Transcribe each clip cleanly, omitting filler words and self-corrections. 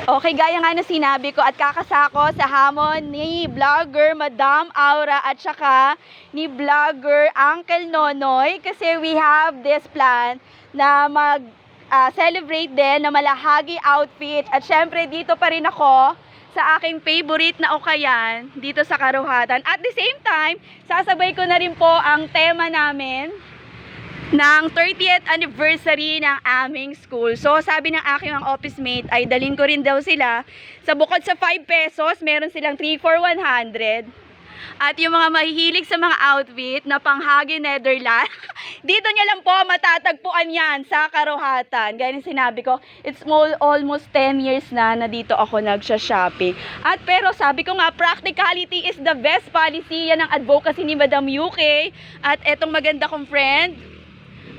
Okay, gaya nga na sinabi ko at kakasako sa hamon ni vlogger Madam Aura at saka ni vlogger Uncle Nonoy kasi we have this plan na celebrate din na malahagi outfit at syempre dito pa rin ako sa aking favorite na ukayan dito sa Karuhatan. At the same time, sasabay ko na rin po ang tema namin ng 30th anniversary ng aming school. So, sabi ng aking mga office mate ay dalhin ko rin daw sila sa bukod sa 5 pesos, meron silang 3 for 100. At yung mga mahihilig sa mga outfit na panghagi Netherland, dito nyo lang po matatagpuan yan sa Karuhatan. Gaya ng sinabi ko, it's almost 10 years na dito ako nagsha-shopping. At pero sabi ko nga, practicality is the best policy. Yan ang advocacy ni Madam UK. At etong maganda kong friend,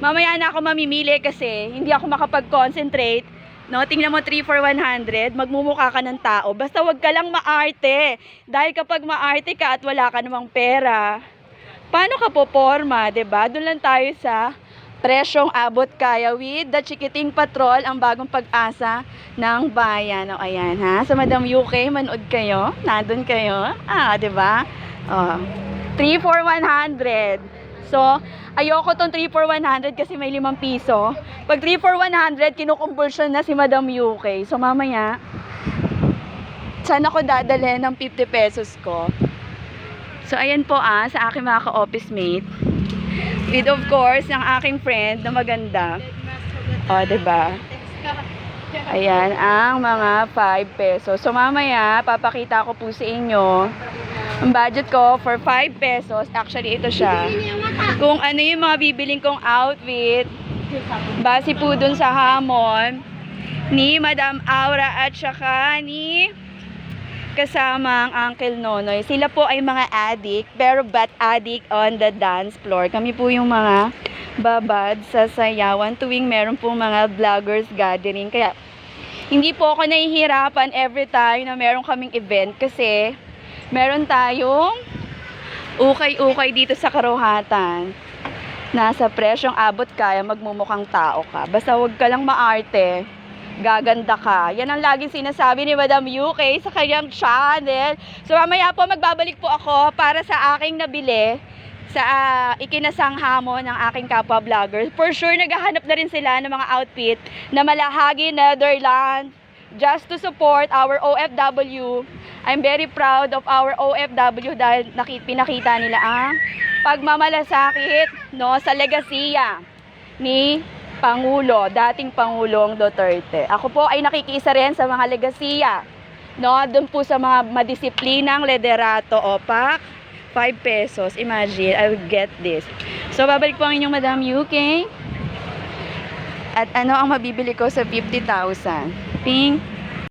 mamaya na ako mamimili kasi hindi ako makapag-concentrate. No, tingnan mo 3 for 100, magmumukha ka ng tao. Basta wag ka lang maarte. Dahil kapag maarte ka at wala ka namang pera, paano ka poporma, 'di ba? Doon lang tayo sa presyong abot kaya with the Chikiting Patrol, ang bagong pag-asa ng bayan. O ayan ha, sa Madam UK, manood kayo. Nandun kayo. 'di ba? 3 for 100. So, ayoko tong 3 for 100 kasi may 5 piso. Pag 3 for 100, kinukumbulsyon na si Madam UK. So, mamaya, saan ako dadalhin ng 50 pesos ko? So, ayan po sa aking mga ka-office mate. With, of course, ang aking friend na maganda. O, diba? Ayan, ang mga 5 pesos. So, mamaya, papakita ko po sa inyo ang budget ko for 5 pesos. Actually, ito siya. Kung ano yung mga bibiling kong outfit, base po dun sa hamon ni Madam Aura at saka ni kasamang Uncle Nonoy. Sila po ay mga addict, pero but addict on the dance floor. Kami po yung mga babad sa sayawan tuwing meron po mga vloggers gathering. Kaya, hindi po ako nahihirapan every time na meron kaming event kasi meron tayong ukay-ukay dito sa Karuhatan. Nasa presyong abot kaya, magmumukhang tao ka. Basta wag ka lang maarte, gaganda ka. Yan ang laging sinasabi ni Madam UK sa kanyang channel. So mamaya po magbabalik po ako para sa aking nabili sa ikinasang hamon ng aking kapwa vloggers. For sure, naghahanap na rin sila ng mga outfit na malahagi Netherlands just to support our OFW. I'm very proud of our OFW dahil pinakita nila ang pagmamalasakit sa legasiya ni Pangulo, dating Pangulong Duterte. Ako po ay nakikiisa rin sa mga legasiya, doon po sa mga madisiplinang liderato. Opak, 5 pesos. Imagine, I will get this. So, babalik po ang inyong Madam UK. At ano ang mabibili ko sa 50,000? Pink.